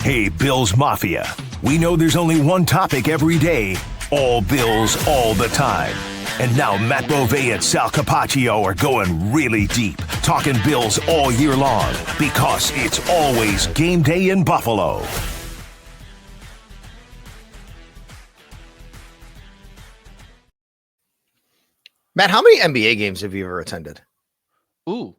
Hey, Bills Mafia. We know there's only one topic every day. All Bills, all the time. And now Matt Bovee and Sal Capaccio are going really deep, talking Bills all year long, because it's always game day in Buffalo. Matt, how many NBA games have you ever attended? More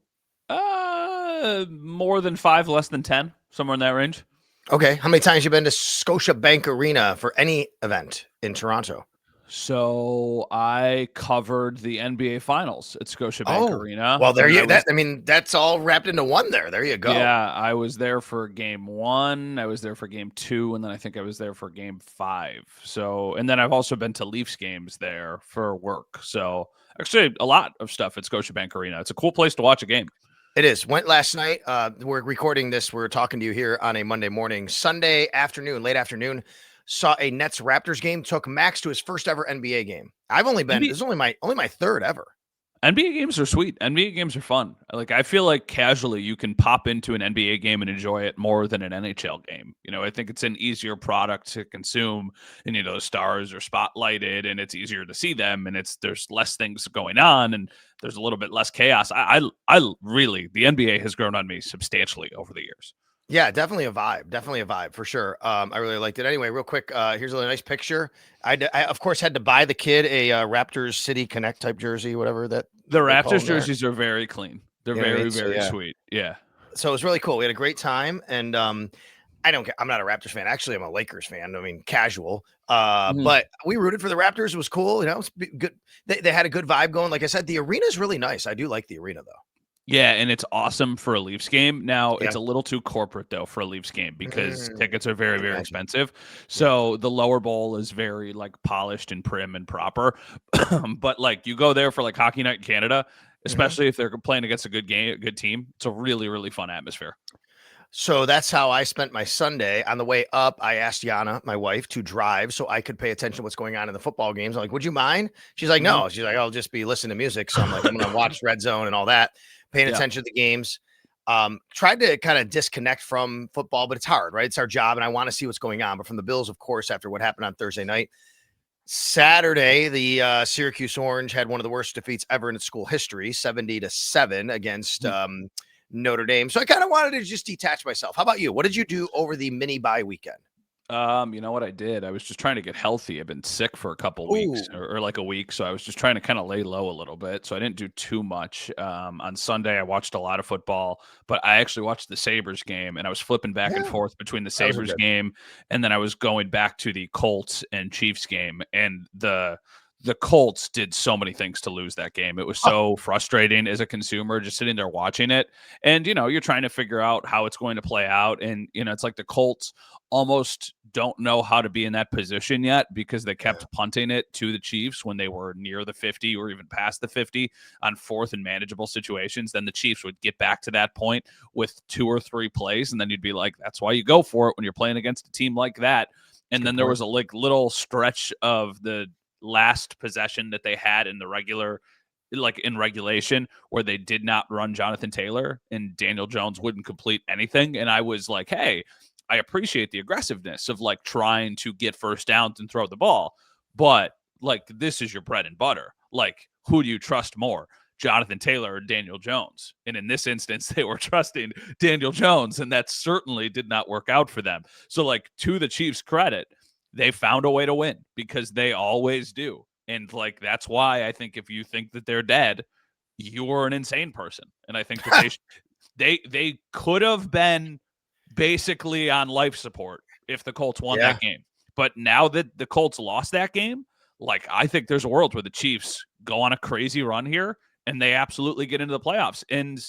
than 5, less than 10, somewhere in that range. Okay. How many times have you been to Scotiabank Arena for any event in Toronto? So I covered the NBA Finals at Scotiabank Arena. Well, there you. That's all wrapped into one. There you go. Yeah, I was there for game 1. I was there for game 2, and then I think I was there for game 5. So, and then I've also been to Leafs games there for work. So, actually, a lot of stuff at Scotiabank Arena. It's a cool place to watch a game. It is. Went last night. We're recording this. We're talking to you here on a Monday morning. Sunday afternoon, late afternoon, saw a Nets Raptors game. Took Max to his first ever NBA game. I've only been. This is only my third ever. NBA games are sweet. NBA games are fun. Like, I feel like casually you can pop into an NBA game and enjoy it more than an NHL game. You know, I think it's an easier product to consume, and the stars are spotlighted and it's easier to see them, and there's less things going on and there's a little bit less chaos. I really, the NBA has grown on me substantially over the years. Yeah, definitely a vibe for sure. I really liked it. Anyway, real quick, here's a really nice picture. I of course had to buy the kid a Raptors City Connect type jersey, whatever that. The Raptors jerseys are very clean. They're very sweet. Yeah. So it was really cool. We had a great time, and I don't care. I'm not a Raptors fan. Actually, I'm a Lakers fan. I mean, casual. But we rooted for the Raptors. It was cool. It was good. They had a good vibe going. Like I said, the arena is really nice. I do like the arena though. Yeah, and it's awesome for a Leafs game. Now, it's a little too corporate, though, for a Leafs game because tickets are very, very expensive. So the lower bowl is very, polished and prim and proper. But, you go there for, Hockey Night in Canada, especially if they're playing against a good team. It's a really, really fun atmosphere. So that's how I spent my Sunday. On the way up, I asked Yana, my wife, to drive so I could pay attention to what's going on in the football games. I'm like, would you mind? She's like, no. She's like, I'll just be listening to music. So I'm like, I'm going to watch Red Zone and all that. Paying attention to the games. Tried to kind of disconnect from football, but it's hard, right? It's our job, and I want to see what's going on. But from the Bills, of course, after what happened on Thursday night. Saturday, the Syracuse Orange had one of the worst defeats ever in its school history, 70-7 against Notre Dame. So I kind of wanted to just detach myself. How about you? What did you do over the mini bye weekend? You know what I did? I was just trying to get healthy. I've been sick for a couple weeks or a week. So I was just trying to kind of lay low a little bit. So I didn't do too much. On Sunday, I watched a lot of football, but I actually watched the Sabres game, and I was flipping back and forth between the Sabres game. And then I was going back to the Colts and Chiefs game, and the Colts did so many things to lose that game. It was so frustrating as a consumer just sitting there watching it. And, you're trying to figure out how it's going to play out. And, it's like the Colts almost don't know how to be in that position yet because they kept punting it to the Chiefs when they were near the 50 or even past the 50 on fourth and manageable situations. Then the Chiefs would get back to that point with 2 or 3 plays. And then you'd be like, that's why you go for it when you're playing against a team like that. And then there was a little stretch of the last possession that they had in the regulation where they did not run Jonathan Taylor and Daniel Jones wouldn't complete anything. And I was like, hey, I appreciate the aggressiveness of trying to get first downs and throw the ball, but this is your bread and butter. Who do you trust more, Jonathan Taylor or Daniel Jones? And in this instance, they were trusting Daniel Jones, and that certainly did not work out for them. So to the Chiefs' credit, they found a way to win because they always do. And that's why I think if you think that they're dead, you're an insane person. And I think that they could have been basically on life support if the Colts won that game. But now that the Colts lost that game, I think there's a world where the Chiefs go on a crazy run here and they absolutely get into the playoffs. And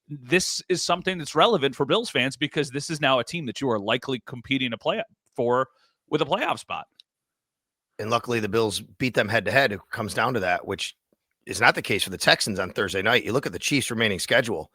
this is something that's relevant for Bills fans because this is now a team that you are likely competing to play for with a playoff spot. And luckily the Bills beat them head to head. It comes down to that, which is not the case for the Texans on Thursday night. You look at the Chiefs' remaining schedule: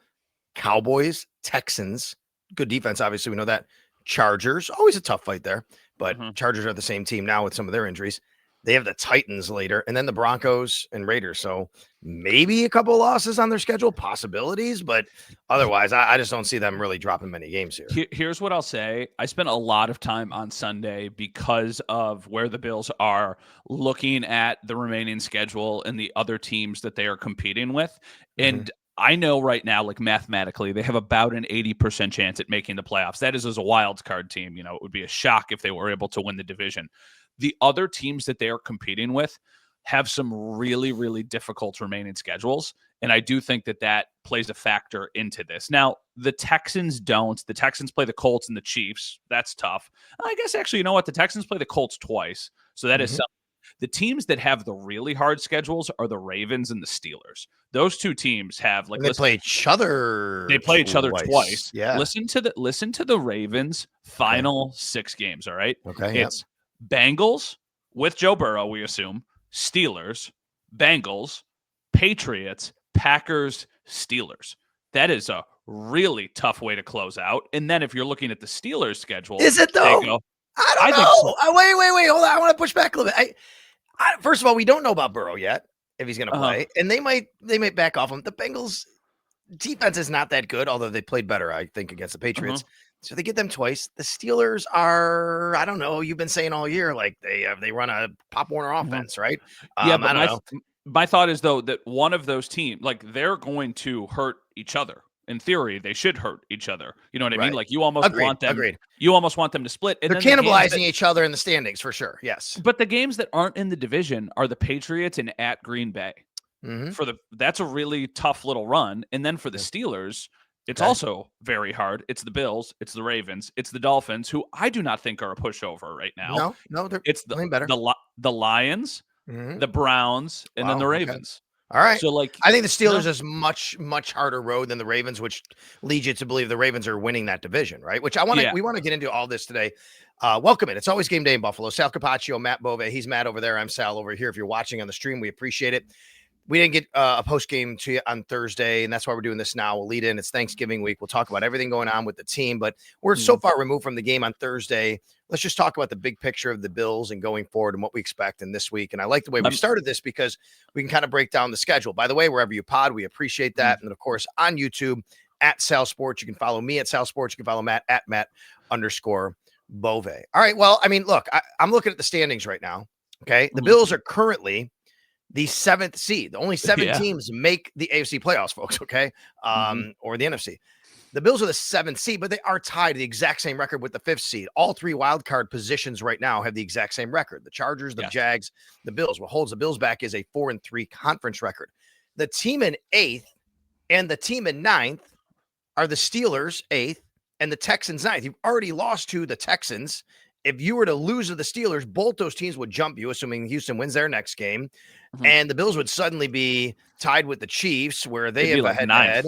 Cowboys, Texans, good defense. Obviously, we know that. Chargers, always a tough fight there, but Chargers are the same team now with some of their injuries. They have the Titans later, and then the Broncos and Raiders. So maybe a couple losses on their schedule, possibilities, but otherwise, I just don't see them really dropping many games here. Here's what I'll say. I spent a lot of time on Sunday because of where the Bills are, looking at the remaining schedule and the other teams that they are competing with. And I know right now, like mathematically, they have about an 80% chance at making the playoffs. That is as a wild card team. You know, it would be a shock if they were able to win the division. The other teams that they are competing with have some really, really difficult remaining schedules. And I do think that that plays a factor into this. Now, the Texans don't. The Texans play the Colts and the Chiefs. That's tough. I guess actually, you know what? The Texans play the Colts twice. So that is something. The teams that have the really hard schedules are the Ravens and the Steelers. Those two teams have and they play each other. They play each other twice. Yeah. Listen to the Ravens' final 6 games. All right. Okay. It's Bengals with Joe Burrow, we assume. Steelers, Bengals, Patriots, Packers, Steelers. That is a really tough way to close out. And then if you're looking at the Steelers' schedule, is it though? I don't know. So. Wait. Hold on. I want to push back a little bit. First of all, we don't know about Burrow yet if he's going to play, and they might back off him. The Bengals defense is not that good, although they played better, I think, against the Patriots. So they get them twice. The Steelers are, I don't know. You've been saying all year, like they run a Pop Warner offense, right? Yeah, but I don't know. My thought is though that one of those teams, like they're going to hurt each other. In theory, they should hurt each other. You know what I mean? Like you almost want them. You almost want them to split. And they're cannibalizing each other in the standings for sure. Yes, but the games that aren't in the division are the Patriots and at Green Bay. That's a really tough little run. And then for the Steelers, it's also very hard. It's the Bills, it's the Ravens, it's the Dolphins, who I do not think are a pushover right now. No, it's the Lions, the Browns, and then the Ravens. All right. So I think the Steelers is much harder road than the Ravens, which leads you to believe the Ravens are winning that division, right? Which we want to get into all this today. Welcome in. It's always game day in Buffalo. Sal Capaccio, Matt Bove. He's Matt over there. I'm Sal over here. If you're watching on the stream, we appreciate it. We didn't get a post game to you on Thursday, and that's why we're doing this now. We'll lead in. It's Thanksgiving week. We'll talk about everything going on with the team, but we're so far removed from the game on Thursday. Let's just talk about the big picture of the Bills and going forward and what we expect in this week. And I like the way we started this because we can kind of break down the schedule. By the way, wherever you pod, we appreciate that. And of course, on YouTube at Sal Sports, you can follow me at Sal Sports. You can follow Matt at Matt_Bove. All right. Well, I mean, look, I'm looking at the standings right now. Okay. The Bills are currently the 7th seed. Only 7 teams make the AFC playoffs, folks. Okay. Or the NFC. The Bills are the 7th seed, but they are tied the exact same record with the 5th seed. All 3 wild card positions right now have the exact same record. The Chargers, the Jags, the Bills. What holds the Bills back is a 4-3 conference record. The team in 8th and the team in 9th are the Steelers 8th and the Texans 9th. You've already lost to the Texans. If you were to lose to the Steelers, both those teams would jump you, assuming Houston wins their next game. And the Bills would suddenly be tied with the Chiefs, where they have a head-to-head,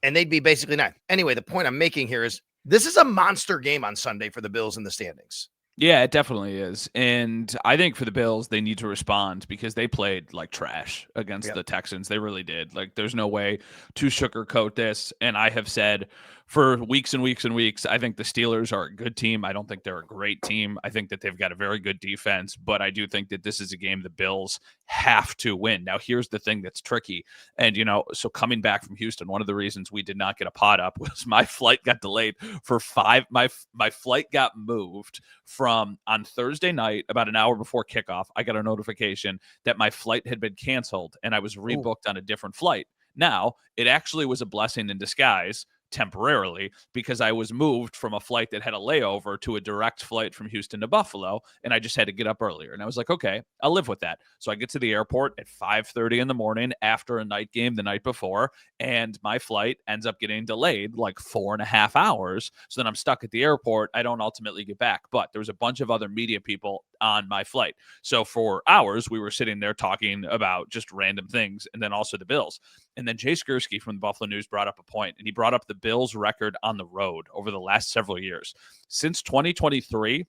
and they'd be basically 9th. Anyway, the point I'm making here is this is a monster game on Sunday for the Bills in the standings. Yeah, it definitely is. And I think for the Bills, they need to respond because they played like trash against the Texans. They really did. Like, there's no way to sugarcoat this. And I have said for weeks and weeks and weeks, I think the Steelers are a good team. I don't think they're a great team. I think that they've got a very good defense, but I do think that this is a game the Bills have to win. Now, here's the thing that's tricky. And, so coming back from Houston, one of the reasons we did not get a pod up was my flight got delayed for 5. My flight got moved from on Thursday night, about an hour before kickoff. I got a notification that my flight had been canceled and I was rebooked on a different flight. Now, it actually was a blessing in disguise temporarily because I was moved from a flight that had a layover to a direct flight from Houston to Buffalo, and I just had to get up earlier. And I was like, okay, I'll live with that. So I get to the airport at 5:30 in the morning after a night game the night before, and my flight ends up getting delayed like 4.5 hours. So then I'm stuck at the airport. I don't ultimately get back, but there was a bunch of other media people on my flight. So for hours, we were sitting there talking about just random things, and then also the Bills. And then Jay Skursky from the Buffalo News brought up a point, and he brought up the Bills' record on the road over the last several years. Since 2023,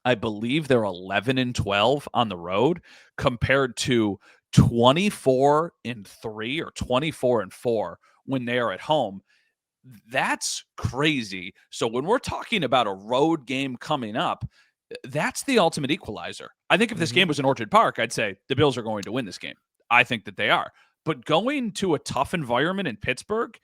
I believe they're 11-12 on the road compared to 24-3 or 24-4 when they are at home. That's crazy. So when we're talking about a road game coming up, That's the ultimate equalizer. I think if this game was in Orchard Park, I'd say the Bills are going to win this game. I think that they are. But going to a tough environment in Pittsburgh,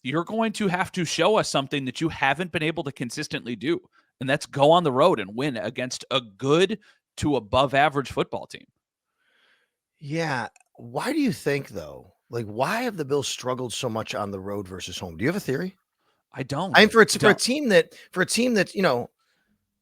you're going to have to show us something that you haven't been able to consistently do. And that's go on the road and win against a good to above average football team. Yeah. Why do you think, though? Like, why have the Bills struggled so much on the road versus home? Do you have a theory? I don't. I mean, for a team that,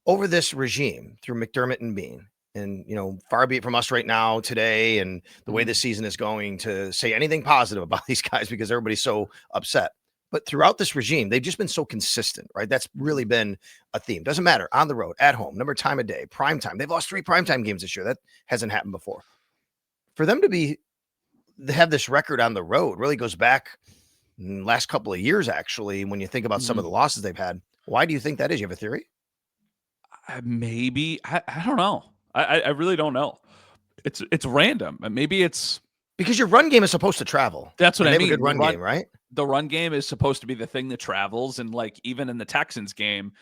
over this regime through McDermott and Bean, and far be it from us right now today and the way this season is going to say anything positive about these guys because everybody's so upset. But throughout this regime, they've just been so consistent, right? That's really been a theme. Doesn't matter on the road, at home, number time of day, prime time. They've lost 3 primetime games this year. That hasn't happened before. For them to have this record on the road really goes back last couple of years, actually, when you think about some of the losses they've had. Why do you think that is? You have a theory? Maybe. I don't know. I really don't know. It's random. Maybe it's because your run game is supposed to travel. That's what I mean. They have a good run game, right? The run game is supposed to be the thing that travels. And like, even in the Texans game,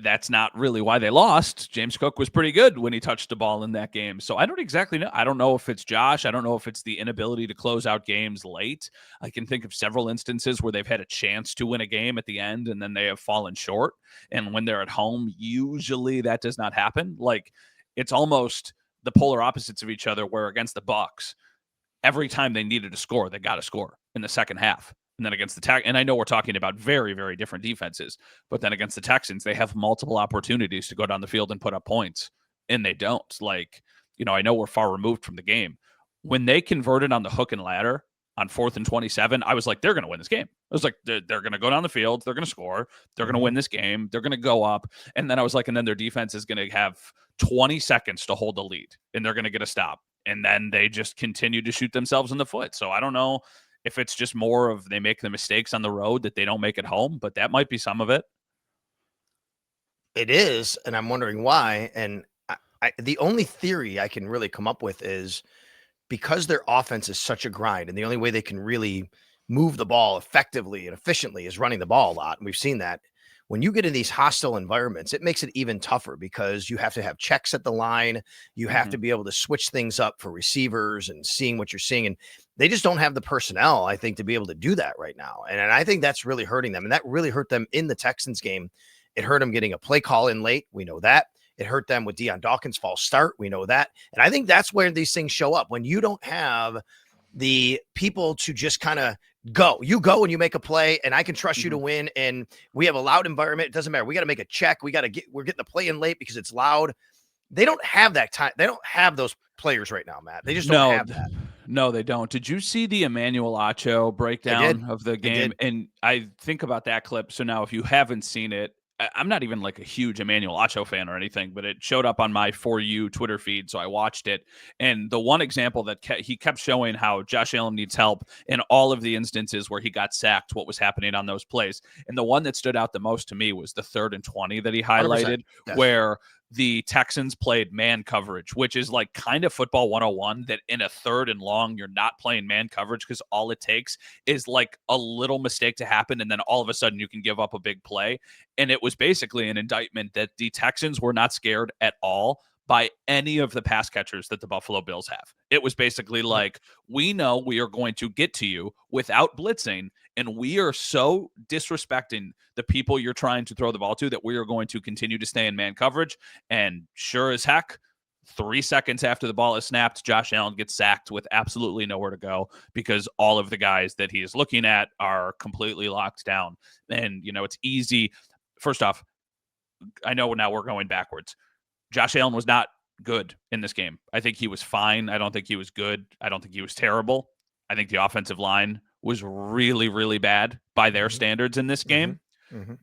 that's not really why they lost. James Cook was pretty good when he touched the ball in that game. So I don't exactly know. I don't know if it's Josh. I don't know if it's the inability to close out games late. I can think of several instances where they've had a chance to win a game at the end and then they have fallen short. And when they're at home, usually that does not happen. Like, it's almost the polar opposites of each other, where against the Bucs, every time they needed to score, they got to score in the second half. And then against the and I know we're talking about very, very different defenses, but then against the Texans, they have multiple opportunities to go down the field and put up points, and they don't. Like, I know we're far removed from the game. When they converted on the hook and ladder on 4th and 27, I was like, they're going to win this game. I was like, they're going to go down the field. They're going to score. They're going to win this game. They're going to go up. And then I was like, and then their defense is going to have 20 seconds to hold the lead, and they're going to get a stop. And then they just continue to shoot themselves in the foot. So I don't know if it's just more of they make the mistakes on the road that they don't make at home, but that might be some of it. It is, and I'm wondering why. And the only theory I can really come up with is because their offense is such a grind, and the only way they can really move the ball effectively and efficiently is running the ball a lot. And we've seen that. When you get in these hostile environments, it makes it even tougher because you have to have checks at the line. You have to be able to switch things up for receivers and seeing what you're seeing. And they just don't have the personnel, I think, to be able to do that right now. And I think that's really hurting them. And that really hurt them in the Texans game. It hurt them getting a play call in late. We know that. It hurt them with Deion Dawkins' false start. We know that. And I think that's where these things show up. When you don't have the people to just kind of you go and you make a play, and I can trust you to win. And we have a loud environment. It doesn't matter. We got to make a check. We're getting the play in late because it's loud. They don't have that time. They don't have those players right now, Matt. They just don't have that. No, they don't. Did you see the Emmanuel Acho breakdown of the game? And I think about that clip. So now if you haven't seen it, I'm not even like a huge Emmanuel Acho fan or anything, but it showed up on my For You Twitter feed, so I watched it. And the one example that he kept showing how Josh Allen needs help in all of the instances where he got sacked, what was happening on those plays. And the one that stood out the most to me was the 3rd and 20 that he highlighted, where the Texans played man coverage, which is like kind of football 101, that in a 3rd and long, you're not playing man coverage because all it takes is like a little mistake to happen. And then all of a sudden you can give up a big play. And it was basically an indictment that the Texans were not scared at all by any of the pass catchers that the Buffalo Bills have. It was basically like, we know we are going to get to you without blitzing, and we are so disrespecting the people you're trying to throw the ball to that we are going to continue to stay in man coverage. And sure as heck, 3 seconds after the ball is snapped, Josh Allen gets sacked with absolutely nowhere to go because all of the guys that he is looking at are completely locked down. And, it's easy. First off, I know now we're going backwards. Josh Allen was not good in this game. I think he was fine. I don't think he was good. I don't think he was terrible. I think the offensive line was really, really bad by their standards in this game.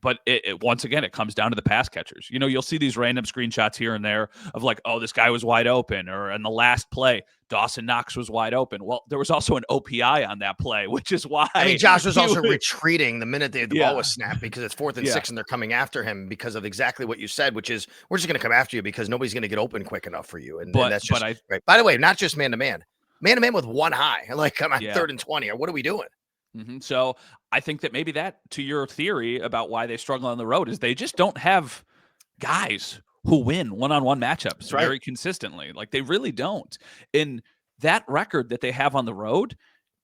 But it once again, it comes down to the pass catchers. You'll see these random screenshots here and there of like, oh, this guy was wide open, or in the last play, Dawson Knox was wide open. Well, there was also an OPI on that play, which is why. I mean, Josh was also retreating the minute the ball was snapped because it's 4th and 6 and they're coming after him because of exactly what you said, which is we're just going to come after you because nobody's going to get open quick enough for you. And that's just right. By the way, not just man-to-man with one high, like I'm at 3rd and 20, or what are we doing? So I think that maybe that, to your theory about why they struggle on the road, is they just don't have guys who win one-on-one matchups right. very consistently. Like, they really don't. And that record that they have on the road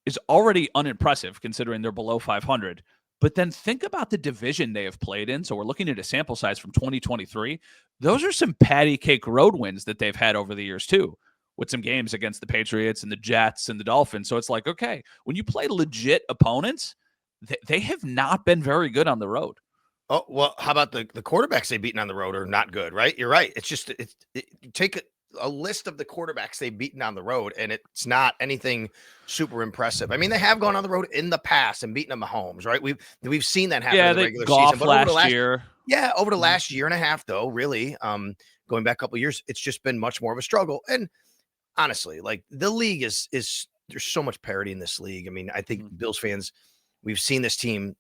is already unimpressive considering they're below 500. But then think about the division they have played in. So we're looking at a sample size from 2023. Those are some patty cake road wins that they've had over the years too, with some games against the Patriots and the Jets and the Dolphins. So it's like, okay, when you play legit opponents, they have not been very good on the road. Oh, well, how about the quarterbacks they've beaten on the road are not good, right? You're right. It's just, you take a list of the quarterbacks they've beaten on the road, and it's not anything super impressive. I mean, they have gone on the road in the past and beaten them Mahomes, right? We've seen that happen in the regular season. But over the last year. Yeah, over the last year and a half, though, really, going back a couple of years, it's just been much more of a struggle. And honestly, like, the league is there's so much parity in this league. I mean, I think Bills fans, we've seen this team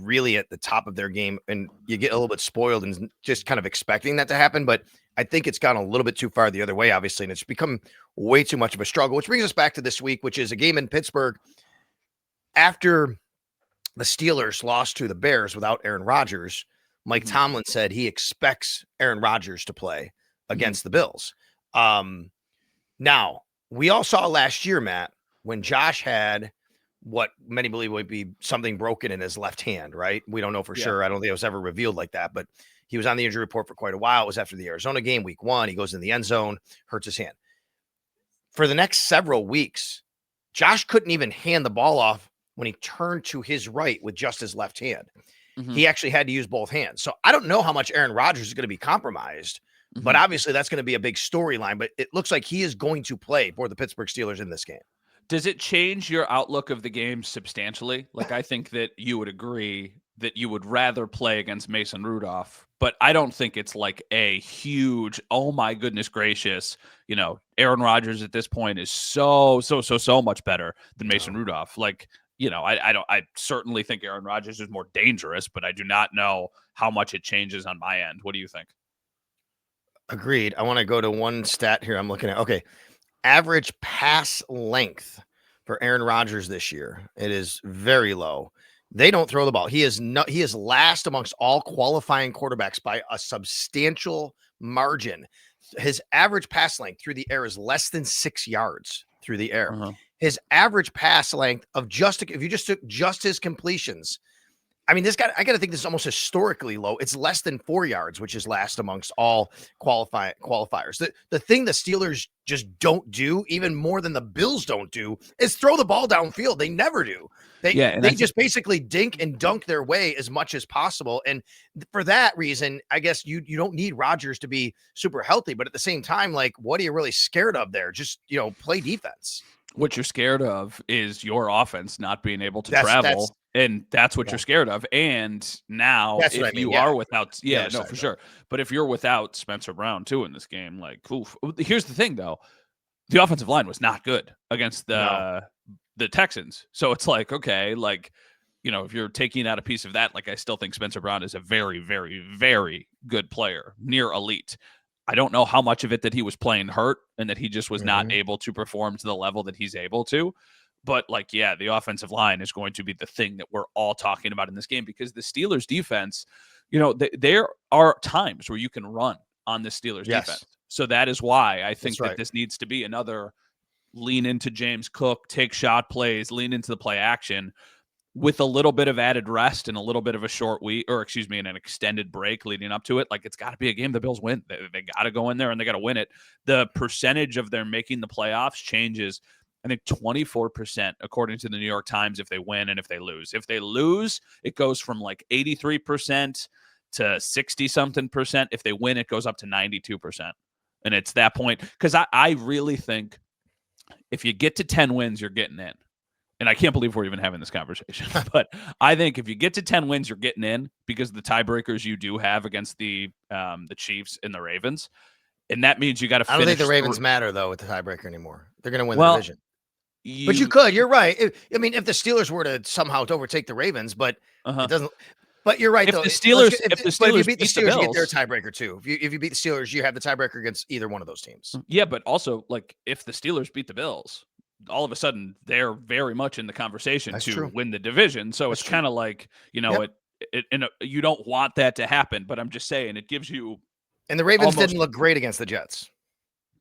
really at the top of their game, and you get a little bit spoiled and just kind of expecting that to happen. But I think it's gone a little bit too far the other way, obviously, and it's become way too much of a struggle, which brings us back to this week, which is a game in Pittsburgh after the Steelers lost to the Bears without Aaron Rodgers. Mike Tomlin said he expects Aaron Rodgers to play against the Bills. Now, we all saw last year, Matt, when Josh had what many believe would be something broken in his left hand, right? We don't know for sure. I don't think it was ever revealed like that, but he was on the injury report for quite a while. It was after the Arizona game, week 1. He goes in the end zone, hurts his hand. For the next several weeks, Josh couldn't even hand the ball off when he turned to his right with just his left hand. He actually had to use both hands. So I don't know how much Aaron Rodgers is going to be compromised, but obviously that's going to be a big storyline. But it looks like he is going to play for the Pittsburgh Steelers in this game. Does it change your outlook of the game substantially? Like, I think that you would agree that you would rather play against Mason Rudolph, but I don't think it's like a huge, oh my goodness gracious, Aaron Rodgers at this point is so much better than Mason Rudolph. Like, I certainly think Aaron Rodgers is more dangerous, but I do not know how much it changes on my end. What do you think? Agreed. I want to go to one stat here I'm looking at. Okay. Average pass length for Aaron Rodgers this year. It is very low. They don't throw the ball. He is last amongst all qualifying quarterbacks by a substantial margin. His average pass length through the air is less than 6 yards through the air. His average pass length of if you just took just his completions, I mean, this guy, I got to think this is almost historically low. It's less than 4 yards, which is last amongst all qualifiers. The thing the Steelers just don't do, even more than the Bills don't do, is throw the ball downfield. They never do. They just basically dink and dunk their way as much as possible. And for that reason, I guess you don't need Rodgers to be super healthy. But at the same time, like, what are you really scared of there? Just, play defense. What you're scared of is your offense not being able to travel. And that's what you're scared of. And now if you are without, for sure. But if you're without Spencer Brown too in this game, like, oof. Here's the thing though. The offensive line was not good against the Texans. So it's like, okay, like, if you're taking out a piece of that, like, I still think Spencer Brown is a very, very, very good player, near elite. I don't know how much of it that he was playing hurt and that he just was not able to perform to the level that he's able to. But, like, yeah, the offensive line is going to be the thing that we're all talking about in this game, because the Steelers defense, there are times where you can run on the Steelers defense. So that is why I think that this needs to be another lean into James Cook, take shot plays, lean into the play action with a little bit of added rest and a little bit of a short week, an extended break leading up to it. Like, it's got to be a game the Bills win. They got to go in there and they got to win it. The percentage of their making the playoffs changes, I think, 24%, according to the New York Times, if they win and if they lose. If they lose, it goes from like 83% to 60-something%. If they win, it goes up to 92%. And it's that point. Because I really think if you get to 10 wins, you're getting in. And I can't believe we're even having this conversation. But I think if you get to 10 wins, you're getting in, because of the tiebreakers you do have against the Chiefs and the Ravens. And that means you got to finish. I don't think the Ravens matter, though, with the tiebreaker anymore. They're going to win the division. But you could. You're right. If the Steelers were to somehow overtake the Ravens, but it doesn't. But you're right, though. If you beat the Steelers, you get their tiebreaker too. If you beat the Steelers, you have the tiebreaker against either one of those teams. Yeah, but also, like, if the Steelers beat the Bills, all of a sudden they're very much in the conversation win the division. So it's kind of like, you don't want that to happen. But I'm just saying, it gives you And the Ravens didn't look great against the Jets.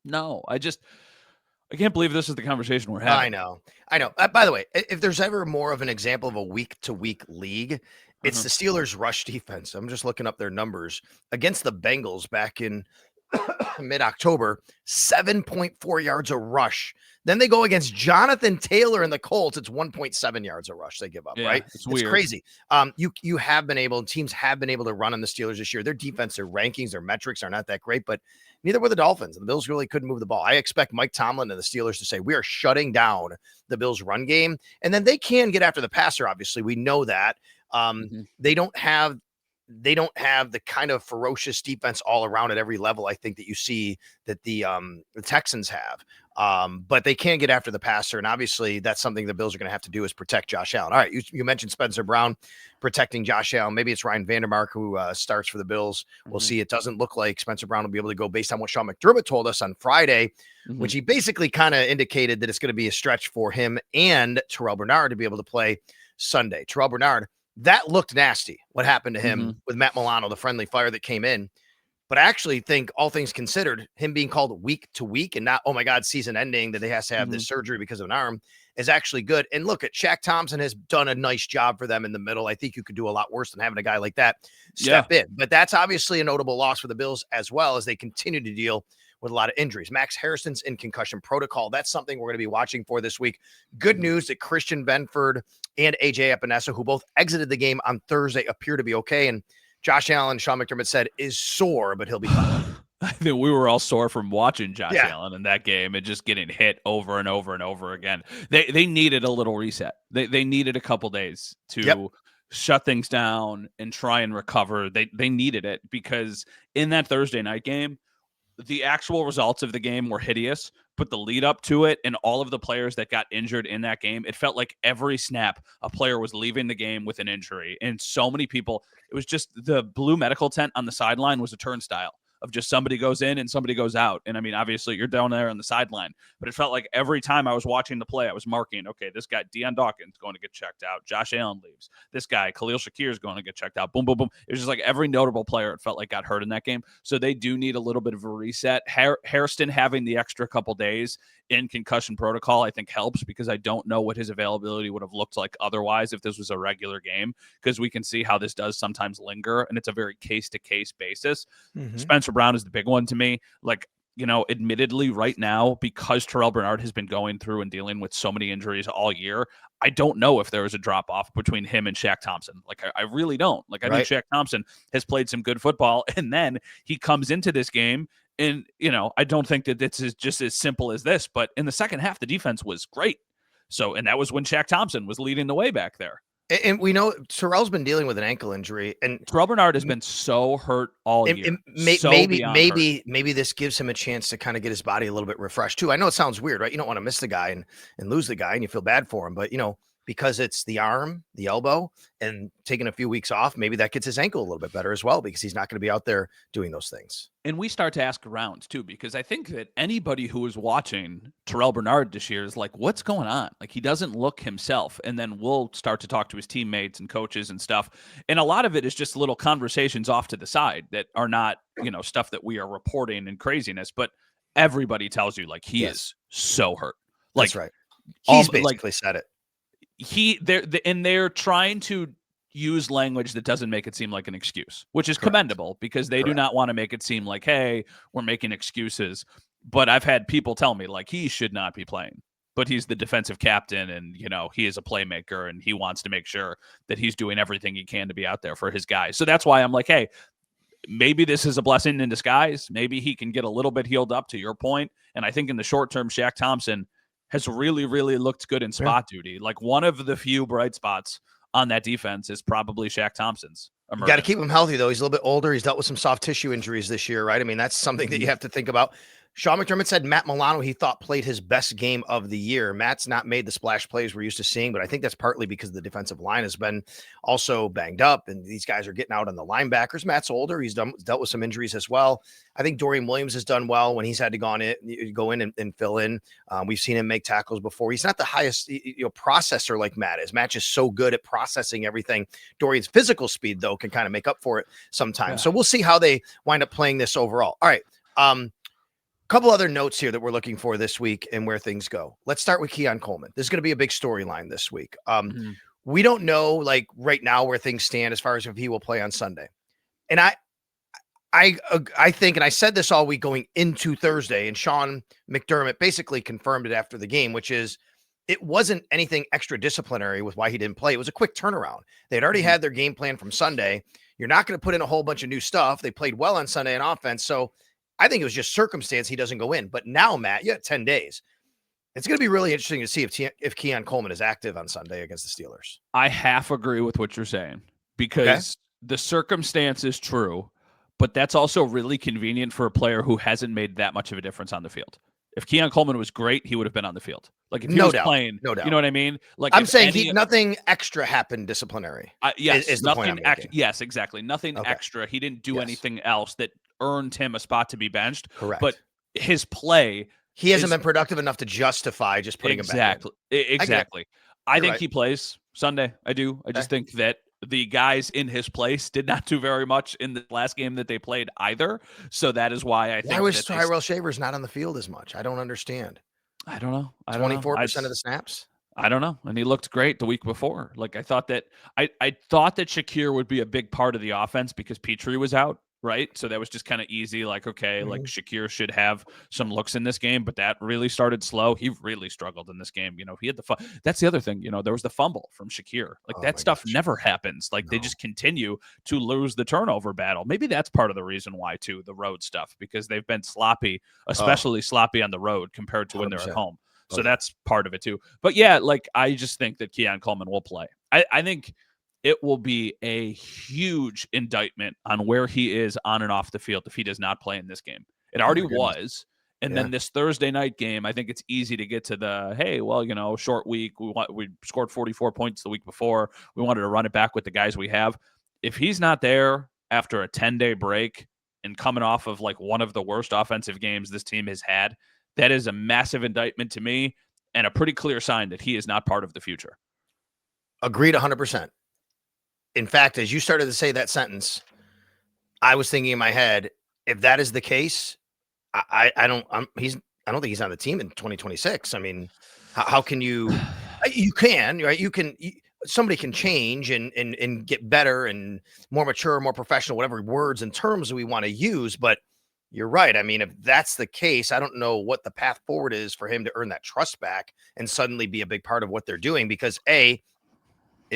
No, I can't believe this is the conversation we're having. I know. By the way, if there's ever more of an example of a week-to-week league, it's the Steelers' rush defense. I'm just looking up their numbers against the Bengals back in mid-October, 7.4 yards a rush. Then they go against Jonathan Taylor and the Colts. It's 1.7 yards a rush they give up, right? It's weird. Crazy. You have been able, teams have been able to run on the Steelers this year. Their defense, their rankings, their metrics are not that great, but neither were the Dolphins. The Bills really couldn't move the ball. I expect Mike Tomlin and the Steelers to say, we are shutting down the Bills' run game. And then they can get after the passer, obviously. We know that. They don't have the kind of ferocious defense all around at every level, I think, that you see that the Texans have. But they can get after the passer, and obviously that's something the Bills are going to have to do is protect Josh Allen. All right, you mentioned Spencer Brown protecting Josh Allen. Maybe it's Ryan Vandermark who starts for the Bills. We'll see. It doesn't look like Spencer Brown will be able to go based on what Sean McDermott told us on Friday, which he basically kind of indicated that it's going to be a stretch for him and Terrell Bernard to be able to play Sunday. Terrell Bernard, that looked nasty, what happened to him with Matt Milano, the friendly fire that came in. But I actually think, all things considered, him being called week to week and not, oh my God, season ending, that they has to have this surgery because of an arm, is actually good. And look, at Shaq Thompson has done a nice job for them in the middle. I think you could do a lot worse than having a guy like that step in. But that's obviously a notable loss for the Bills as well, as they continue to deal with a lot of injuries. Max Harrison's in concussion protocol. That's something we're going to be watching for this week. Good news that Christian Benford and AJ Epinesa, who both exited the game on Thursday, appear to be okay. And Josh Allen, Sean McDermott said, is sore, but he'll be fine. I think we were all sore from watching Josh Allen in that game and just getting hit over and over and over again. They needed a little reset. They needed a couple days to shut things down and try and recover. They needed it, because in that Thursday night game, the actual results of the game were hideous, but the lead up to it and all of the players that got injured in that game, it felt like every snap a player was leaving the game with an injury. And so many people, it was just the blue medical tent on the sideline was a turnstile of just somebody goes in and somebody goes out. And I mean, obviously you're down there on the sideline, but it felt like every time I was watching the play, I was marking, okay, this guy, Deion Dawkins, going to get checked out. Josh Allen leaves. This guy, Khalil Shakir, is going to get checked out. Boom, boom, boom. It was just like every notable player, it felt like, got hurt in that game. So they do need a little bit of a reset. Hairston having the extra couple days in concussion protocol, I think, helps, because I don't know what his availability would have looked like otherwise if this was a regular game, because we can see how this does sometimes linger, and it's a very case-to-case basis. Spencer Brown is the big one to me. Like, you know, admittedly right now, because Terrell Bernard has been going through and dealing with so many injuries all year, I don't know if there was a drop-off between him and Shaq Thompson. Like, I really don't. Like, I think Shaq Thompson has played some good football, and then he comes into this game, and, you know, I don't think that this is just as simple as this, but in the second half, the defense was great. So, and that was when Shaq Thompson was leading the way back there. And we know Terrell's been dealing with an ankle injury, and Terrell Bernard has been so hurt all year. Maybe this gives him a chance to kind of get his body a little bit refreshed too. I know it sounds weird, right? You don't want to miss the guy and lose the guy, and you feel bad for him, but, you know, because it's the arm, the elbow, and taking a few weeks off, maybe that gets his ankle a little bit better as well, because he's not going to be out there doing those things. And we start to ask around too, because I think that anybody who is watching Terrell Bernard this year is like, what's going on? Like, he doesn't look himself. And then we'll start to talk to his teammates and coaches and stuff. And a lot of it is just little conversations off to the side that are not, you know, stuff that we are reporting and craziness, but everybody tells you, like, he is so hurt. Like, that's right. He's basically said it. They're trying to use language that doesn't make it seem like an excuse, which is commendable, because they do not want to make it seem like, hey, we're making excuses. But I've had people tell me, like, he should not be playing, but he's the defensive captain, and, you know, he is a playmaker, and he wants to make sure that he's doing everything he can to be out there for his guys. So that's why I'm like, hey, maybe this is a blessing in disguise. Maybe he can get a little bit healed up, to your point. And I think in the short term, Shaq Thompson has really, really looked good in spot duty. Like, one of the few bright spots on that defense is probably Shaq Thompson's emergence. You got to keep him healthy, though. He's a little bit older. He's dealt with some soft tissue injuries this year, right? I mean, that's something that you have to think about. Sean McDermott said Matt Milano, he thought played his best game of the year. Matt's not made the splash plays we're used to seeing, but I think that's partly because the defensive line has been also banged up and these guys are getting out on the linebackers. Matt's older. He's dealt with some injuries as well. I think Dorian Williams has done well when he's had to go in and fill in. We've seen him make tackles before. He's not the highest processor like Matt is. Matt is so good at processing everything. Dorian's physical speed, though, can kind of make up for it sometimes. Yeah. So we'll see how they wind up playing this overall. All right. Couple other notes here that we're looking for this week and where things go. Let's start with Keon Coleman. This is going to be a big storyline this week. We don't know, like right now, where things stand as far as if he will play on Sunday. And I think, and I said this all week going into Thursday, and Sean McDermott basically confirmed it after the game, which is it wasn't anything extra disciplinary with why he didn't play. It was a quick turnaround. They'd already had their game plan from Sunday. You're not going to put in a whole bunch of new stuff. They played well on Sunday in offense. So I think it was just circumstance he doesn't go in. But now, Matt, you got 10 days. It's going to be really interesting to see if Keon Coleman is active on Sunday against the Steelers. I half agree with what you're saying because the circumstance is true, but that's also really convenient for a player who hasn't made that much of a difference on the field. If Keon Coleman was great, he would have been on the field. Like if he was playing, no doubt. You know what I mean? Like I'm saying nothing extra happened disciplinary. Yes, is nothing extra. Yes, exactly. Nothing extra. He didn't do anything else that earned him a spot to be benched. Correct. But his play, he hasn't been productive enough to justify just putting him back in. Exactly. I think he plays Sunday. I do. I just think that the guys in his place did not do very much in the last game that they played either. So that is why I think. Why was Tyrell Shavers not on the field as much? I don't understand. I don't know. 24% of the snaps. I don't know. And he looked great the week before. Like I thought that Shakir would be a big part of the offense because Petrie was out. Right. So that was just kind of easy. Like, okay, like Shakir should have some looks in this game, but that really started slow. He really struggled in this game. You know, he had that's the other thing. You know, there was the fumble from Shakir. Like that stuff never happens. Like they just continue to lose the turnover battle. Maybe that's part of the reason why too, the road stuff, because they've been sloppy, especially sloppy on the road compared to when they're at home. So that's part of it too. But yeah, like I just think that Keon Coleman will play. I think it will be a huge indictment on where he is on and off the field if he does not play in this game. It already was. And then this Thursday night game, I think it's easy to get to the, hey, well, you know, short week. We scored 44 points the week before. We wanted to run it back with the guys we have. If he's not there after a 10-day break and coming off of like one of the worst offensive games this team has had, that is a massive indictment to me and a pretty clear sign that he is not part of the future. Agreed 100%. In fact, as you started to say that sentence, I was thinking in my head, if that is the case, I don't think he's on the team in 2026. I mean, how can you can, right? Somebody can change and get better and more mature, more professional, whatever words and terms we want to use. But you're right. I mean, if that's the case, I don't know what the path forward is for him to earn that trust back and suddenly be a big part of what they're doing, because it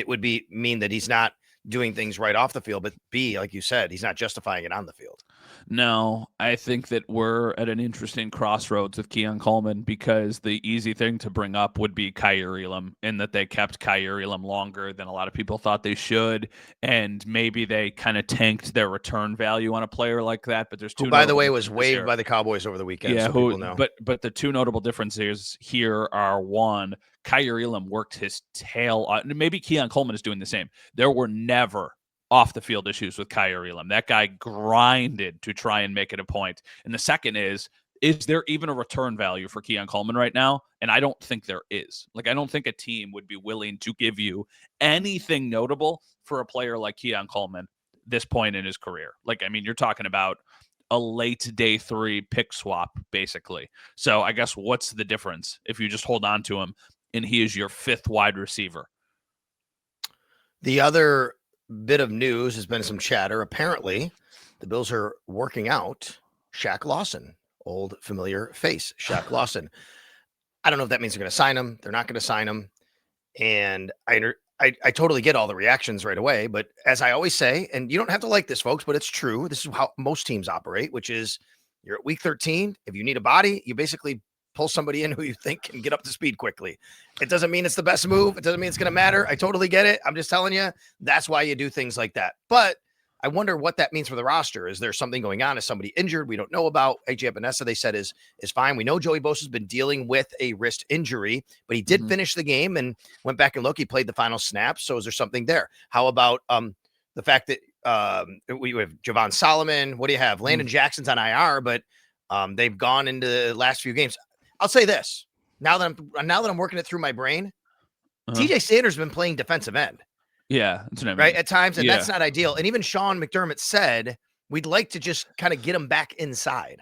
would mean that he's not doing things right off the field, but B, like you said, he's not justifying it on the field. No, I think that we're at an interesting crossroads with Keon Coleman because the easy thing to bring up would be Kaiir Elam, in that they kept Kaiir Elam longer than a lot of people thought they should, and maybe they kind of tanked their return value on a player like that. But there's two. Who, by the way, was waived by the Cowboys over the weekend. Yeah, so people know. But the two notable differences here are, one, Kaiir Elam worked his tail on. Maybe Keon Coleman is doing the same. There were never off the field issues with Kaiir Elam. That guy grinded to try and make it a point. And the second is there even a return value for Keon Coleman right now? And I don't think there is. Like, I don't think a team would be willing to give you anything notable for a player like Keon Coleman this point in his career. Like, I mean, you're talking about a late day 3 pick swap, basically. So I guess what's the difference if you just hold on to him and he is your 5th wide receiver? The other bit of news has been some chatter. Apparently, the Bills are working out Shaq Lawson, old familiar face, Shaq Lawson. I don't know if that means they're going to sign him. They're not going to sign him. And I totally get all the reactions right away. But as I always say, and you don't have to like this, folks, but it's true. This is how most teams operate, which is you're at week 13. If you need a body, you basically pull somebody in who you think can get up to speed quickly. It doesn't mean it's the best move. It doesn't mean it's going to matter. I totally get it. I'm just telling you, that's why you do things like that. But I wonder what that means for the roster. Is there something going on? Is somebody injured we don't know about? AJ Epinesa, they said, is fine. We know Joey Bosa's been dealing with a wrist injury, but he did finish the game and went back and look. He played the final snap. So is there something there? How about the fact that we have Javon Solomon? What do you have? Landon Jackson's on IR, but they've gone into the last few games. I'll say this. Now that I'm working it through my brain, TJ Sanders has been playing defensive end. Yeah, that's what I mean. Right, at times, and that's not ideal. And even Sean McDermott said, we'd like to just kind of get him back inside.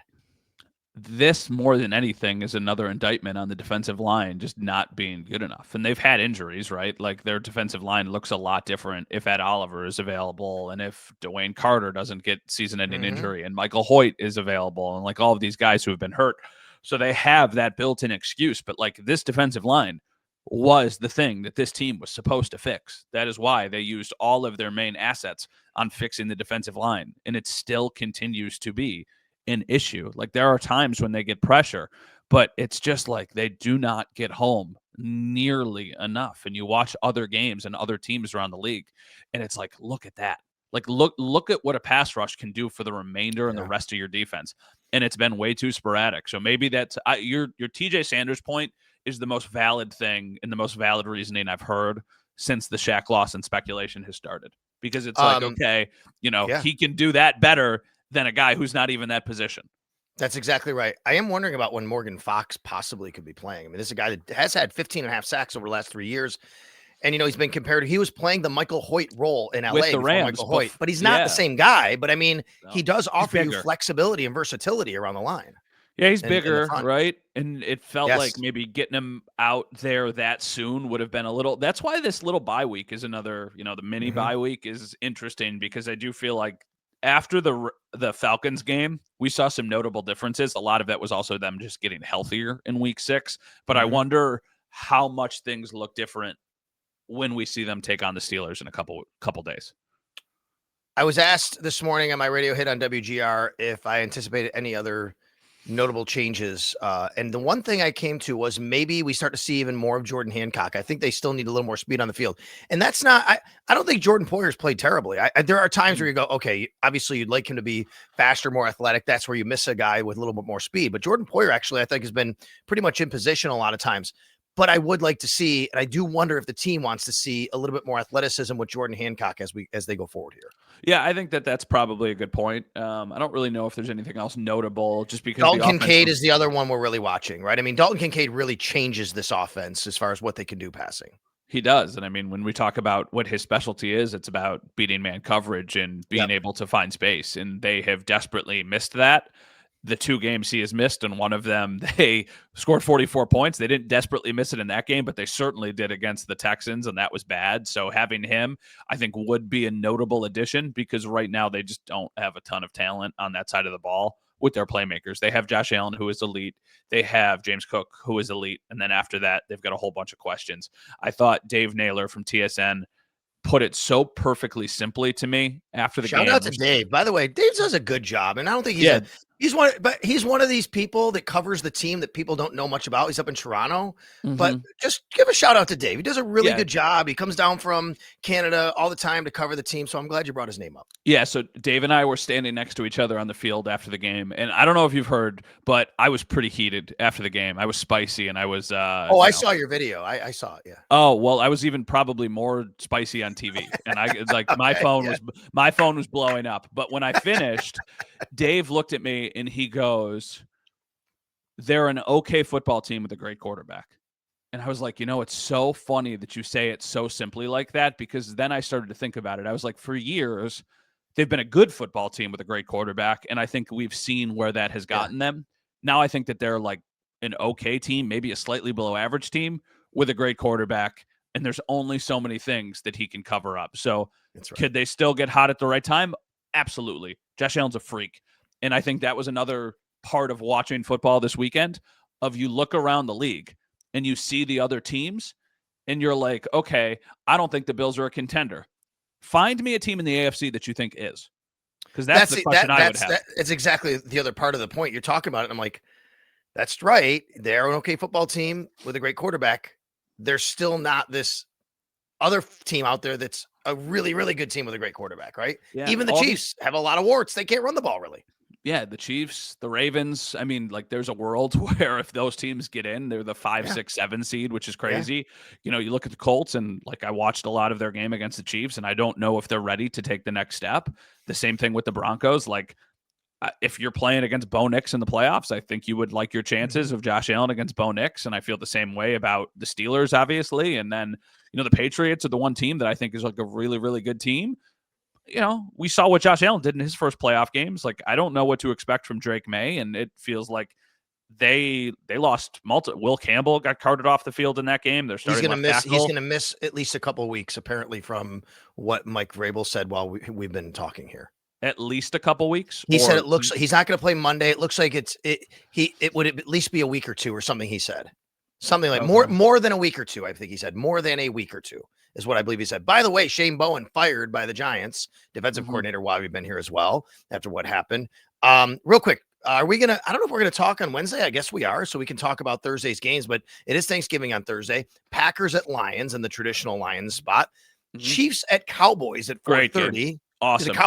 This, more than anything, is another indictment on the defensive line just not being good enough. And they've had injuries, right? Like, their defensive line looks a lot different if Ed Oliver is available and if Dwayne Carter doesn't get season-ending injury and Michael Hoyt is available and, like, all of these guys who have been hurt. So they have that built-in excuse. But, like, this defensive line was the thing that this team was supposed to fix. That is why they used all of their main assets on fixing the defensive line. And it still continues to be an issue. Like, there are times when they get pressure, but it's just like they do not get home nearly enough. And you watch other games and other teams around the league, and it's like, look at that. Like, look at what a pass rush can do for the remainder and the rest of your defense. And it's been way too sporadic. So maybe that's your TJ Sanders point is the most valid thing and the most valid reasoning I've heard since the Shaq Lawson speculation has started. Because it's like, okay, he can do that better than a guy who's not even that position. That's exactly right. I am wondering about when Morgan Fox possibly could be playing. I mean, this is a guy that has had 15 and a half sacks over the last 3 years. And, he's been compared. He was playing the Michael Hoyt role in LA with the Rams, Michael Hoyt, but he's not the same guy. But I mean, he does offer you bigger flexibility and versatility around the line. Yeah, he's bigger, right? And it felt like maybe getting him out there that soon would have been a little. That's why this little bye week is another, the mini bye week is interesting, because I do feel like after the Falcons game, we saw some notable differences. A lot of that was also them just getting healthier in week 6. But I wonder how much things look different when we see them take on the Steelers in a couple days. I was asked this morning on my radio hit on WGR if I anticipated any other notable changes. And the one thing I came to was maybe we start to see even more of Jordan Hancock. I think they still need a little more speed on the field. And that's not, I don't think Jordan Poyer's played terribly. There are times where you go, okay, obviously you'd like him to be faster, more athletic. That's where you miss a guy with a little bit more speed. But Jordan Poyer actually, I think, has been pretty much in position a lot of times. But I would like to see, and I do wonder if the team wants to see a little bit more athleticism with Jordan Hancock as they go forward here. Yeah, I think that's probably a good point. I don't really know if there's anything else notable, just because Dalton Kincaid is the other one we're really watching, right? I mean, Dalton Kincaid really changes this offense as far as what they can do passing. He does. And I mean, when we talk about what his specialty is, it's about beating man coverage and being able to find space. And they have desperately missed that. The 2 games he has missed, and one of them they scored 44 points. They didn't desperately miss it in that game, but they certainly did against the Texans, and that was bad. So having him, I think, would be a notable addition, because right now they just don't have a ton of talent on that side of the ball with their playmakers. They have Josh Allen, who is elite. They have James Cook, who is elite. And then after that, they've got a whole bunch of questions. I thought Dave Naylor from TSN put it so perfectly simply to me after the game. Shout out to Dave. By the way, Dave does a good job, and I don't think he's one of these people that covers the team that people don't know much about. He's up in Toronto, but just give a shout out to Dave. He does a really good job. He comes down from Canada all the time to cover the team, so I'm glad you brought his name up. Yeah, so Dave and I were standing next to each other on the field after the game, and I don't know if you've heard, but I was pretty heated after the game. I was spicy, and I was I saw your video. I saw it, yeah. Oh, well, I was even probably more spicy on TV, and I like my phone was blowing up. But when I finished, Dave looked at me and he goes, "They're an okay football team with a great quarterback." And I was like, it's so funny that you say it so simply like that, because then I started to think about it. I was like, for years, they've been a good football team with a great quarterback, and I think we've seen where that has gotten them. Now I think that they're like an okay team, maybe a slightly below average team with a great quarterback, and there's only so many things that he can cover up. So could they still get hot at the right time? Absolutely. Josh Allen's a freak. And I think that was another part of watching football this weekend, of you look around the league and you see the other teams and you're like, okay, I don't think the Bills are a contender. Find me a team in the AFC that you think is. Because that's the question I would have. It's exactly the other part of the point. You're talking about it. And I'm like, that's right. They're an okay football team with a great quarterback. There's still not this other team out there that's a really, really good team with a great quarterback, right? Yeah, Even the Chiefs have a lot of warts. They can't run the ball really. Yeah, the Chiefs, the Ravens. I mean, like, there's a world where if those teams get in, they're the 5, Yeah. 6, 7 seed, which is Yeah. crazy. You know, you look at the Colts, and like I watched a lot of their game against the Chiefs, and I don't know if they're ready to take the next step. The same thing with the Broncos. Like, if you're playing against Bo Nix in the playoffs, I think you would like your chances of Josh Allen against Bo Nix. And I feel the same way about the Steelers, obviously. And then, you know, the Patriots are the one team that I think is like a really, really good team. You know, we saw what Josh Allen did in his first playoff games. Like, I don't know what to expect from Drake May, and it feels like they lost multiple. Will Campbell got carted off the field in that game. They're starting left tackle. He's gonna miss at least a couple of weeks, apparently, from what Mike Vrabel said while we've been talking here. At least a couple weeks. He said it looks like he's not going to play Monday. It looks like it would at least be a week or two or something. He said something like more than a week or two. I think he said more than a week or two is what I believe he said. By the way, Shane Bowen fired by the Giants defensive coordinator while we've been here as well after what happened. Real quick. Are we gonna? I don't know if we're gonna talk on Wednesday. I guess we are, so we can talk about Thursday's games. But it is Thanksgiving on Thursday. Packers at Lions in the traditional Lions spot. Chiefs at Cowboys at 4:30. Awesome. Do the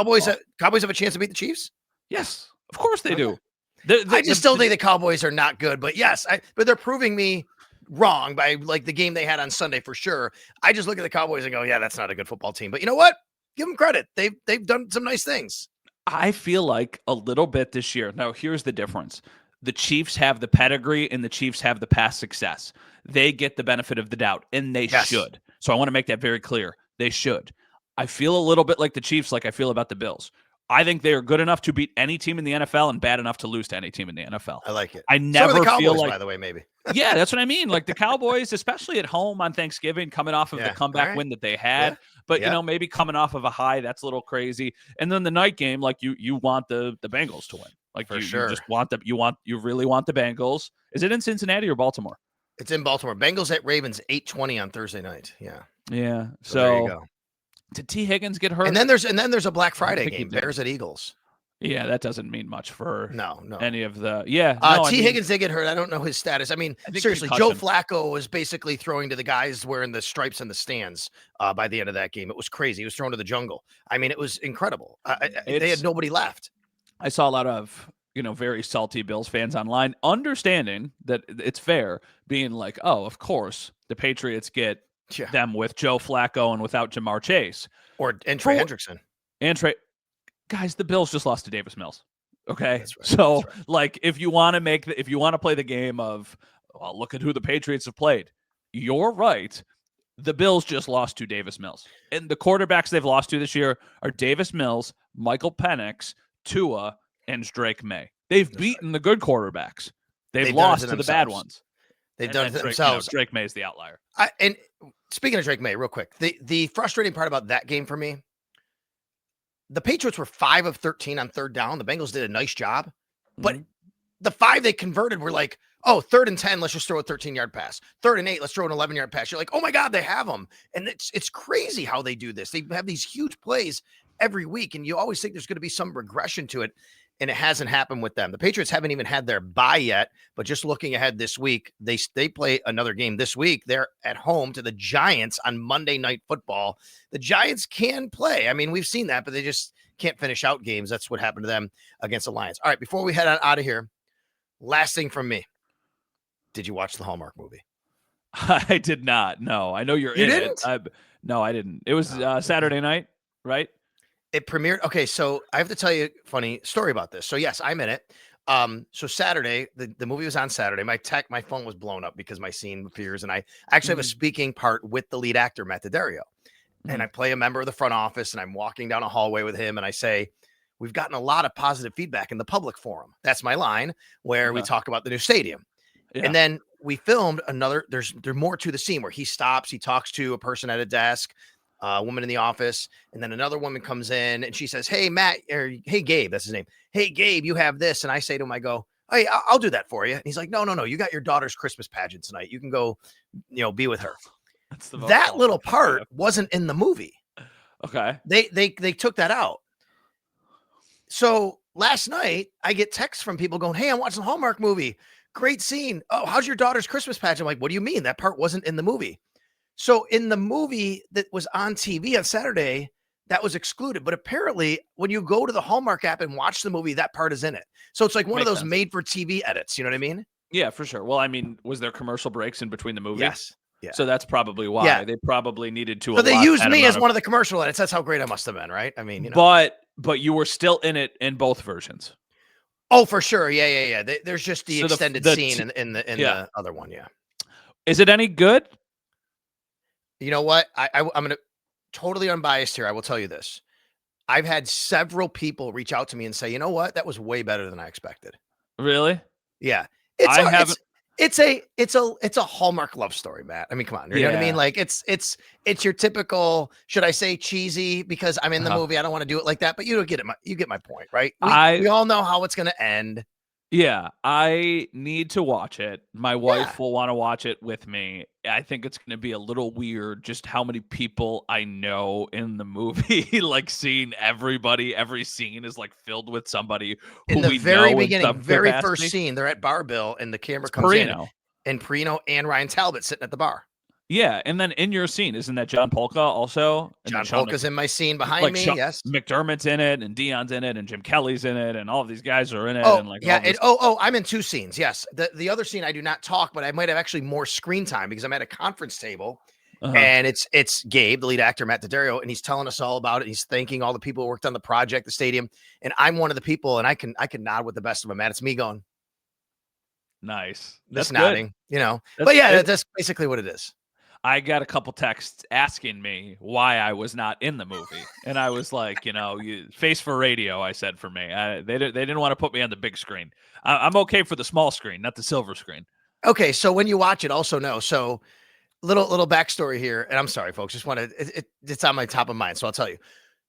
Cowboys have a chance to beat the Chiefs? Yes, of course they do. I just still think the Cowboys are not good, but yes, but they're proving me wrong by like the game they had on Sunday for sure. I just look at the Cowboys and go, yeah, that's not a good football team. But you know what? Give them credit. They've done some nice things. I feel like a little bit this year. Now, here's the difference. The Chiefs have the pedigree and the Chiefs have the past success. They get the benefit of the doubt, and they should. So I want to make that very clear. They should. I feel a little bit like the Chiefs, like I feel about the Bills. I think they are good enough to beat any team in the NFL and bad enough to lose to any team in the NFL. I like it. I never so the Cowboys, feel like, by the way, maybe. Yeah, that's what I mean. Like the Cowboys, especially at home on Thanksgiving, coming off of the comeback win that they had, but you know, maybe coming off of a high, that's a little crazy. And then the night game, like you want the Bengals to win. Like you just want you really want the Bengals. Is it in Cincinnati or Baltimore? It's in Baltimore. Bengals at Ravens 8:20 on Thursday night. Yeah. Yeah. So there you go. Did T. Higgins get hurt? And then there's a Black Friday game, Bears at Eagles. Yeah, that doesn't mean much for no any of the Higgins did get hurt. I don't know his status. I mean, seriously, Joe Flacco was basically throwing to the guys wearing the stripes in the stands by the end of that game. It was crazy. He was thrown to the jungle. I mean, it was incredible. They had nobody left. I saw a lot of very salty Bills fans online, understanding that it's fair, being like, oh, of course, the Patriots get them with Joe Flacco and without Jamar Chase. And Trey Hendrickson. Guys, the Bills just lost to Davis Mills. Okay. That's right. So like, if you want to play the game of, well, look at who the Patriots have played, you're right. The Bills just lost to Davis Mills. And the quarterbacks they've lost to this year are Davis Mills, Michael Penix, Tua, and Drake May. They've beaten the good quarterbacks. They've lost to the bad ones. They've done it to themselves. Drake May is the outlier. And speaking of Drake May, real quick, the frustrating part about that game for me, the Patriots were 5 of 13 on third down. The Bengals did a nice job, but the 5 they converted were like, oh, 3rd and 10, let's just throw a 13-yard pass. 3rd and 8, let's throw an 11-yard pass. You're like, oh my God, they have them. And it's crazy how they do this. They have these huge plays every week, and you always think there's going to be some regression to it, and it hasn't happened with them. The Patriots haven't even had their bye yet, but just looking ahead this week, they play another game this week. They're at home to the Giants on Monday Night Football. The Giants can play. I mean, we've seen that, but they just can't finish out games. That's what happened to them against the Lions. All right, before we head out of here, last thing from me. Did you watch the Hallmark movie? I did not. No, I know you're in it. No, I didn't. It was Saturday night, right? It premiered. Okay, so I have to tell you a funny story about this. So yes, I'm in it. So Saturday, the movie was on Saturday. My phone was blown up because my scene appears, and I actually have a speaking part with the lead actor, Matt Daddario. And I play a member of the front office, and I'm walking down a hallway with him, and I say, we've gotten a lot of positive feedback in the public forum. That's my line where we talk about the new stadium. Yeah. And then we filmed there's more to the scene where he stops, he talks to a person at a desk, a woman in the office, and then another woman comes in and she says, hey, Matt, or hey, Gabe, that's his name. Hey, Gabe, you have this. And I say to him, I go, hey, I'll do that for you. And he's like, no, you got your daughter's Christmas pageant tonight. You can go, be with her. That little part wasn't in the movie. Okay. They took that out. So last night I get texts from people going, hey, I'm watching the Hallmark movie. Great scene. Oh, how's your daughter's Christmas pageant? I'm like, what do you mean? That part wasn't in the movie. So in the movie that was on TV on Saturday, that was excluded. But apparently, when you go to the Hallmark app and watch the movie, that part is in it. So it's like one of Makes those sense. made for TV edits. You know what I mean? Yeah, for sure. Well, I mean, was there commercial breaks in between the movie? Yes. Yeah. So that's probably why Yeah. they probably needed to. So they allot used that me as amount one of the commercial edits. That's how great I must have been, right? I mean, But you were still in it in both versions. Oh, for sure. Yeah. There's just the So extended scene in the other one. Yeah. Is it any good? You know what? I'm gonna totally unbiased here. I will tell you this. I've had several people reach out to me and say, you know what? That was way better than I expected. Really? Yeah. I haven't. It's a Hallmark love story, Matt. I mean, come on. You know what I mean? Like it's your typical, should I say cheesy because I'm in the movie. I don't want to do it like that, but you get it. You get my point, right? We all know how it's going to end. Yeah, I need to watch it. My wife will want to watch it with me. I think it's going to be a little weird just how many people I know in the movie, like seeing everybody, every scene is like filled with somebody who in the we very know beginning, in some very capacity. first scene, they're at Bar Bill and the camera It's comes Perino. in and Perino and Ryan Talbot sitting at the bar. Yeah, and then in your scene, isn't that John Polka also? And John Polka's in my scene behind me. Yes, McDermott's in it, and Dion's in it, and Jim Kelly's in it, and all of these guys are in it. Oh, and like, yeah. I'm in 2 scenes. Yes, the other scene I do not talk, but I might have actually more screen time because I'm at a conference table, and it's Gabe, the lead actor, Matt Daddario, and he's telling us all about it. He's thanking all the people who worked on the project, the stadium, and I'm one of the people, and I can nod with the best of them. Matt, it's me going nice, this that's nodding, good. But yeah, that's basically what it is. I got a couple texts asking me why I was not in the movie, and I was like, face for radio. I said for me, they didn't want to put me on the big screen. I'm okay for the small screen, not the silver screen. Okay, so when you watch it, also know. So little backstory here, and I'm sorry, folks. Just want to it's on my top of mind, so I'll tell you.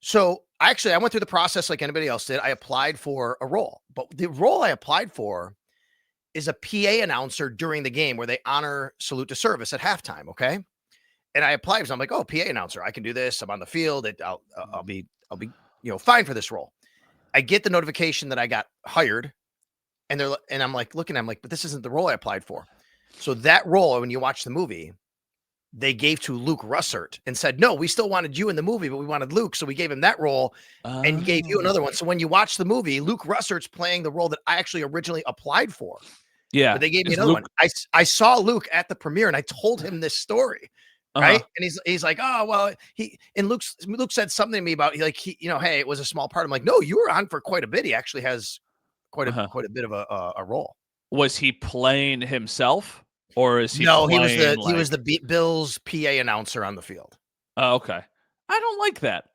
So I went through the process like anybody else did. I applied for a role, but the role I applied for is a PA announcer during the game where they honor salute to service at halftime. Okay. And I applied because I'm like, oh, PA announcer, I can do this. I'm on the field. I'll be fine for this role. I get the notification that I got hired, and I'm like looking, but this isn't the role I applied for. So that role, when you watch the movie, they gave to Luke Russert and said, no, we still wanted you in the movie, but we wanted Luke. So we gave him that role and gave you another one. So when you watch the movie, Luke Russert's playing the role that I actually originally applied for. Yeah. But they gave me another one. I saw Luke at the premiere and I told him this story. Right. And he's like, oh, well, Luke said something to me about hey, it was a small part. I'm like, no, you were on for quite a bit. He actually has quite a bit of a role. Was he playing himself or is he? No, he was the Bills PA announcer on the field. Oh, okay. I don't like that.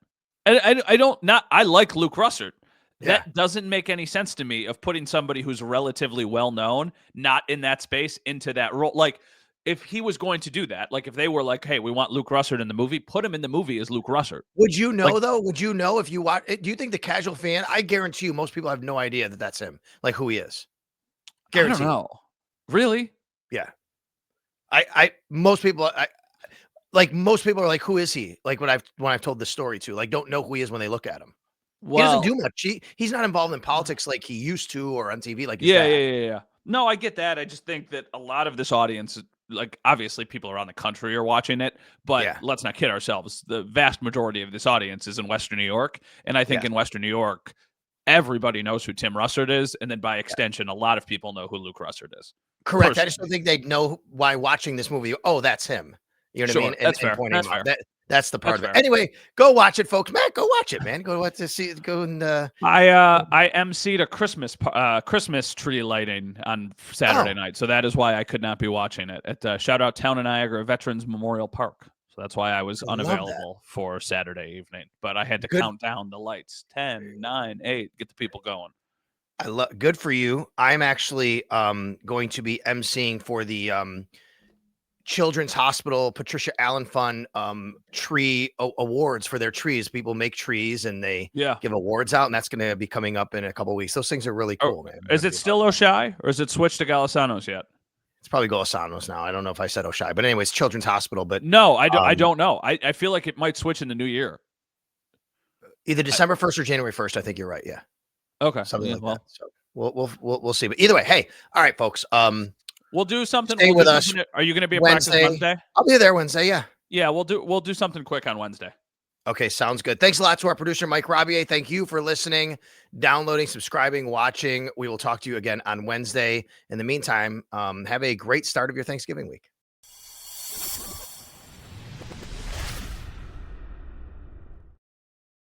I like Luke Russert. That doesn't make any sense to me of putting somebody who's relatively well known, not in that space, into that role. Like, if he was going to do that, like if they were like, hey, we want Luke Russert in the movie, put him in the movie as Luke Russert. Would you know, though? Would you know if you watch? Do you think the casual fan, I guarantee you, most people have no idea that that's him, like who he is? Guarantee. I don't know. Really? Yeah. Most people are like, who is he? Like when I've told this story to, like, don't know who he is when they look at him. Well, he doesn't do much. He's not involved in politics like he used to or on TV like his dad. Yeah. No, I get that. I just think that a lot of this audience, like obviously people around the country are watching it, but let's not kid ourselves. The vast majority of this audience is in Western New York. And I think in Western New York, everybody knows who Tim Russert is. And then by extension, a lot of people know who Luke Russert is. Correct. Personally. I just don't think they'd know why watching this movie. Oh, that's him. You know what I mean? That's fair. That's fair. That's the part of it. Anyway, go watch it, folks. Matt, go watch it, man. Go to see it. Go and I emceed a Christmas tree lighting on Saturday night, so that is why I could not be watching it. At shout out Town of Niagara Veterans Memorial Park. So that's why I was unavailable for Saturday evening. But I had to count down the lights. 10, 9, 8. Get the people going. Good for you. I'm actually going to be emceeing for the Children's Hospital Patricia Allen Fund tree awards for their trees. People make trees and they give awards out, and that's going to be coming up in a couple of weeks. Those things are really cool, man. Is it still O'Shea or is it switched to Galisanos yet? It's probably Galisanos now. I don't know if I said O'Shea, but anyways, Children's Hospital. But no, I don't know. I feel like it might switch in the new year. Either December 1st or January 1st. I think you're right. Yeah. Okay. Something like that. So we'll see. But either way, hey, all right, folks. We'll do something. Stay with us. Are you going to be a Wednesday? practice Wednesday? I'll be there Wednesday. Yeah. Yeah, we'll do something quick on Wednesday. Okay, sounds good. Thanks a lot to our producer, Mike Robier. Thank you for listening, downloading, subscribing, watching. We will talk to you again on Wednesday. In the meantime, have a great start of your Thanksgiving week.